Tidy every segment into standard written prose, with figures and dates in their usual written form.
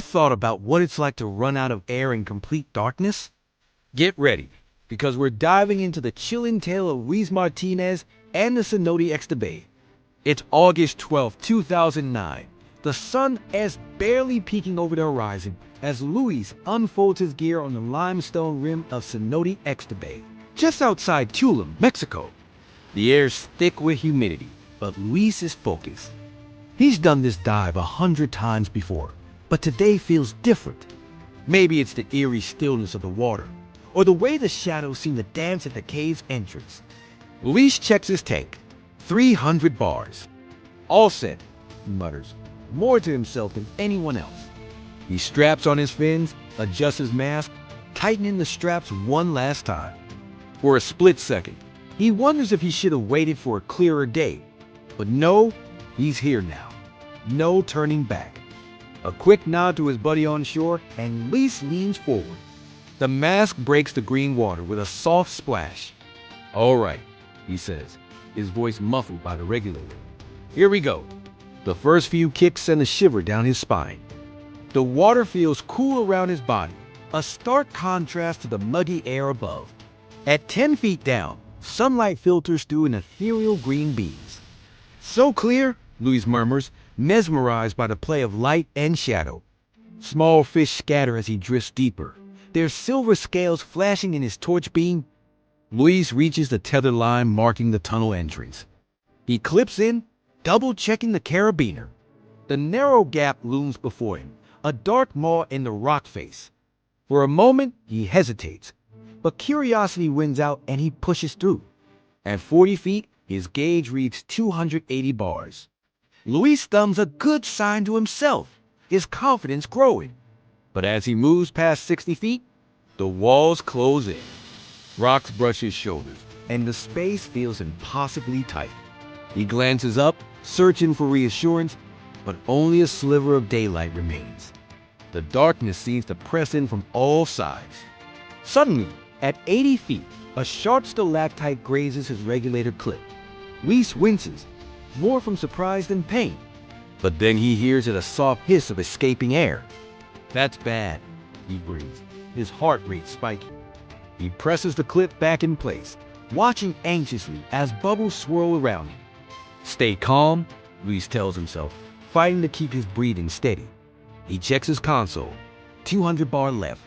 Ever thought about what it's like to run out of air in complete darkness? Get ready, because we're diving into the chilling tale of Luis Martinez and the Cenote Xtabay. It's August 12, 2009. The sun is barely peeking over the horizon as Luis unfolds his gear on the limestone rim of Cenote Xtabay, just outside Tulum, Mexico. The air's thick with humidity, but Luis is focused. He's done this dive 100 times before, but today feels different. Maybe it's the eerie stillness of the water, or the way the shadows seem to dance at the cave's entrance. Luis checks his tank. 300 bars. All set, he mutters, more to himself than anyone else. He straps on his fins, adjusts his mask, tightening the straps one last time. For a split second, he wonders if he should have waited for a clearer day. But no, he's here now. No turning back. A quick nod to his buddy on shore, and Luis leans forward. The mask breaks the green water with a soft splash. "All right," he says, his voice muffled by the regulator. "Here we go." The first few kicks send a shiver down his spine. The water feels cool around his body, a stark contrast to the muggy air above. At 10 feet down, sunlight filters through an ethereal green beams. "So clear," Luis murmurs, mesmerized by the play of light and shadow. Small fish scatter as he drifts deeper, their silver scales flashing in his torch beam. Luis reaches the tether line marking the tunnel entrance. He clips in, double-checking the carabiner. The narrow gap looms before him, a dark maw in the rock face. For a moment, he hesitates, but curiosity wins out and he pushes through. At 40 feet, his gauge reads 280 bars. Luis thumbs a good sign to himself, his confidence growing. But as he moves past 60 feet, the walls close in. Rocks brush his shoulders, and the space feels impossibly tight. He glances up, searching for reassurance, but only a sliver of daylight remains. The darkness seems to press in from all sides. Suddenly, at 80 feet, a sharp stalactite grazes his regulator clip. Luis winces, more from surprise than pain. But then he hears a soft hiss of escaping air. "That's bad," he breathes, his heart rate spiking. He presses the clip back in place, watching anxiously as bubbles swirl around him. "Stay calm," Luis tells himself, fighting to keep his breathing steady. He checks his console. 200 bar left.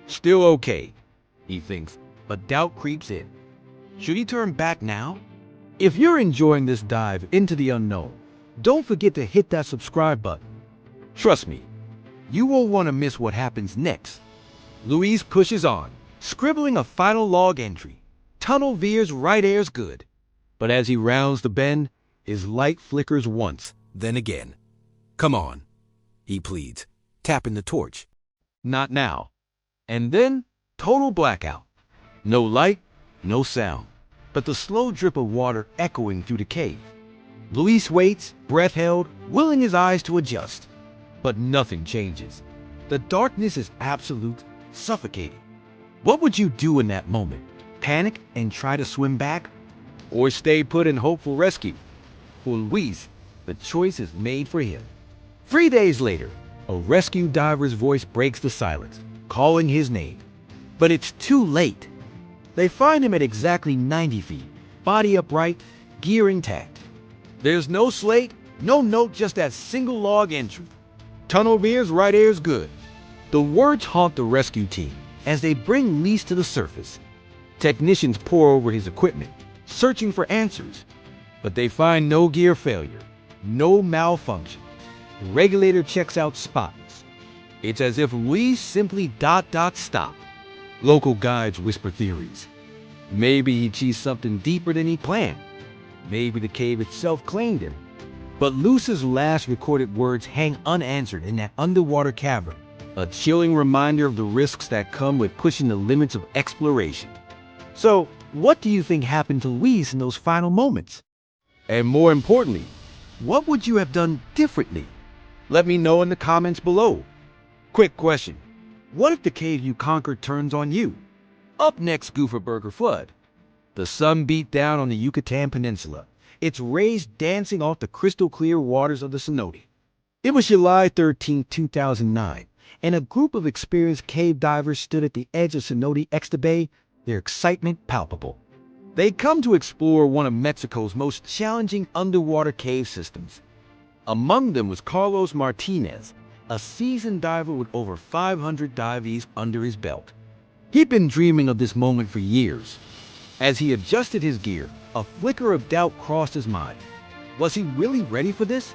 Still okay, he thinks, but doubt creeps in. Should he turn back now? If you're enjoying this dive into the unknown, don't forget to hit that subscribe button. Trust me, you won't want to miss what happens next. Luis pushes on, scribbling a final log entry. Tunnel veers right air's good. But as he rounds the bend, his light flickers once, then again. "Come on," he pleads, tapping the torch. "Not now." And then, total blackout. No light, no sound, but the slow drip of water echoing through the cave. Luis waits, breath held, willing his eyes to adjust. But nothing changes. The darkness is absolute, suffocating. What would you do in that moment? Panic and try to swim back? Or stay put and hope for rescue? For Luis, the choice is made for him. 3 days later, a rescue diver's voice breaks the silence, calling his name. But it's too late. They find him at exactly 90 feet, body upright, gear intact. There's no slate, no note, just that single log entry. "Tunnel veers right air's good." The words haunt the rescue team as they bring Luis to the surface. Technicians pore over his equipment, searching for answers. But they find no gear failure, no malfunction. The regulator checks out spotless. It's as if Luis simply stopped. Local guides whisper theories. Maybe he achieved something deeper than he planned. Maybe the cave itself claimed him. But Luis's last recorded words hang unanswered in that underwater cavern, a chilling reminder of the risks that come with pushing the limits of exploration. So, what do you think happened to Luis in those final moments? And more importantly, what would you have done differently? Let me know in the comments below. Quick question. What if the cave you conquered turns on you? Up next, Gooferberger Flood. The sun beat down on the Yucatan Peninsula, its rays dancing off the crystal clear waters of the Cenote. It was July 13, 2009, and a group of experienced cave divers stood at the edge of Cenote Xtabay, their excitement palpable. They'd come to explore one of Mexico's most challenging underwater cave systems. Among them was Carlos Martinez, a seasoned diver with over 500 dives under his belt. He'd been dreaming of this moment for years. As he adjusted his gear, a flicker of doubt crossed his mind. Was he really ready for this?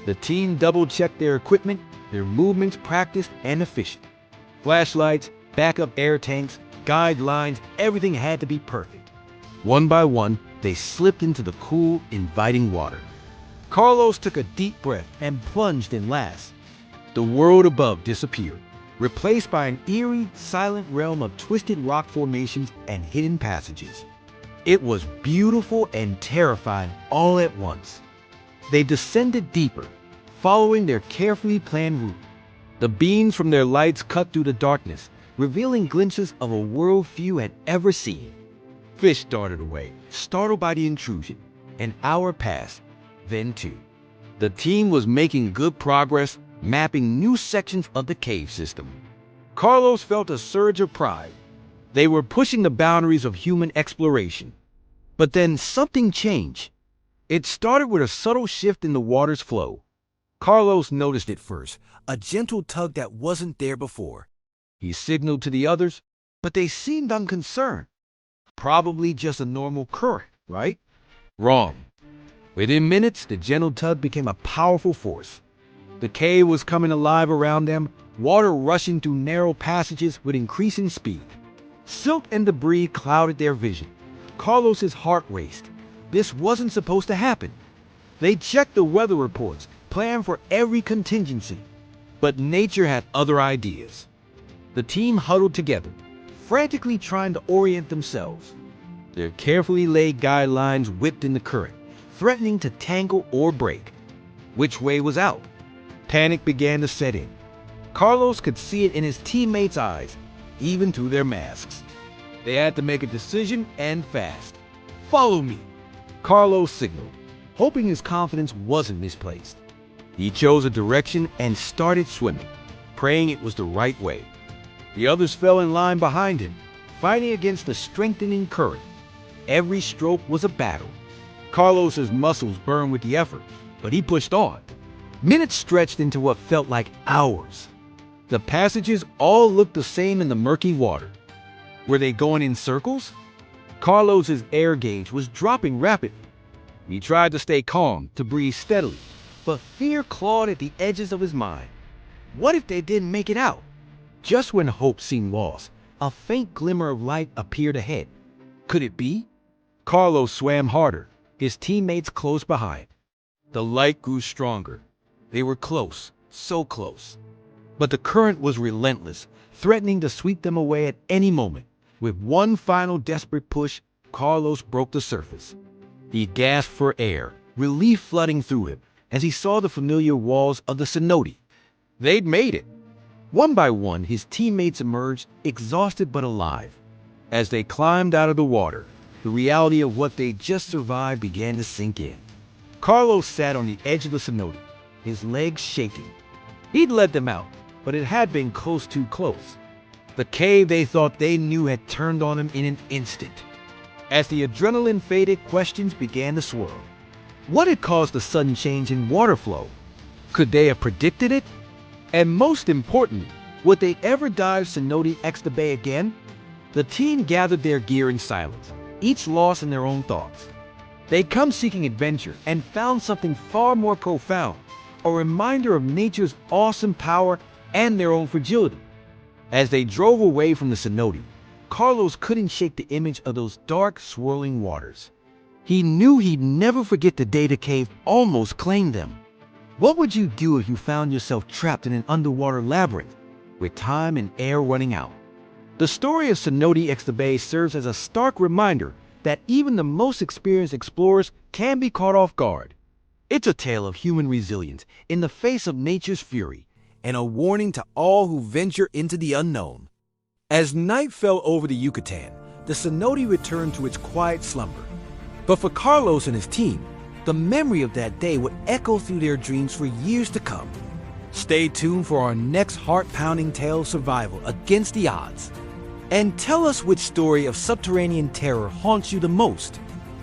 The team double-checked their equipment, their movements practiced and efficient. Flashlights, backup air tanks, guidelines, everything had to be perfect. One by one, they slipped into the cool, inviting water. Carlos took a deep breath and plunged in last. The world above disappeared, replaced by an eerie, silent realm of twisted rock formations and hidden passages. It was beautiful and terrifying all at once. They descended deeper, following their carefully planned route. The beams from their lights cut through the darkness, revealing glimpses of a world few had ever seen. Fish darted away, startled by the intrusion. An hour passed, then two. The team was making good progress, mapping new sections of the cave system. Carlos felt a surge of pride. They were pushing the boundaries of human exploration. But then something changed. It started with a subtle shift in the water's flow. Carlos noticed it first, a gentle tug that wasn't there before. He signaled to the others, but they seemed unconcerned. Probably just a normal current, right? Wrong. Within minutes, the gentle tug became a powerful force. The cave was coming alive around them, water rushing through narrow passages with increasing speed. Silt and debris clouded their vision. Carlos's heart raced. This wasn't supposed to happen. They checked the weather reports, planned for every contingency. But nature had other ideas. The team huddled together, frantically trying to orient themselves. Their carefully laid guidelines whipped in the current, threatening to tangle or break. Which way was out? Panic began to set in. Carlos could see it in his teammates' eyes, even through their masks. They had to make a decision, and fast. "Follow me," Carlos signaled, hoping his confidence wasn't misplaced. He chose a direction and started swimming, praying it was the right way. The others fell in line behind him, fighting against the strengthening current. Every stroke was a battle. Carlos's muscles burned with the effort, but he pushed on. Minutes stretched into what felt like hours. The passages all looked the same in the murky water. Were they going in circles? Carlos's air gauge was dropping rapidly. He tried to stay calm, to breathe steadily, but fear clawed at the edges of his mind. What if they didn't make it out? Just when hope seemed lost, a faint glimmer of light appeared ahead. Could it be? Carlos swam harder, his teammates close behind. The light grew stronger. They were close, so close. But the current was relentless, threatening to sweep them away at any moment. With one final desperate push, Carlos broke the surface. He gasped for air, relief flooding through him, as he saw the familiar walls of the cenote. They'd made it. One by one, his teammates emerged, exhausted but alive. As they climbed out of the water, the reality of what they'd just survived began to sink in. Carlos sat on the edge of the cenote, his legs shaking. He'd let them out, but it had been too close. The cave they thought they knew had turned on him in an instant. As the adrenaline faded, questions began to swirl. What had caused the sudden change in water flow? Could they have predicted it? And most importantly, would they ever dive Cenote Xtabay again? The team gathered their gear in silence, each lost in their own thoughts. They'd come seeking adventure and found something far more profound, a reminder of nature's awesome power and their own fragility. As they drove away from the cenote, Carlos couldn't shake the image of those dark, swirling waters. He knew he'd never forget the day the cave almost claimed them. What would you do if you found yourself trapped in an underwater labyrinth, with time and air running out? The story of Cenote Xtabay serves as a stark reminder that even the most experienced explorers can be caught off guard. It's a tale of human resilience in the face of nature's fury, and a warning to all who venture into the unknown. As night fell over the Yucatan, the cenote returned to its quiet slumber. But for Carlos and his team, the memory of that day would echo through their dreams for years to come. Stay tuned for our next heart-pounding tale of survival against the odds. And tell us which story of subterranean terror haunts you the most.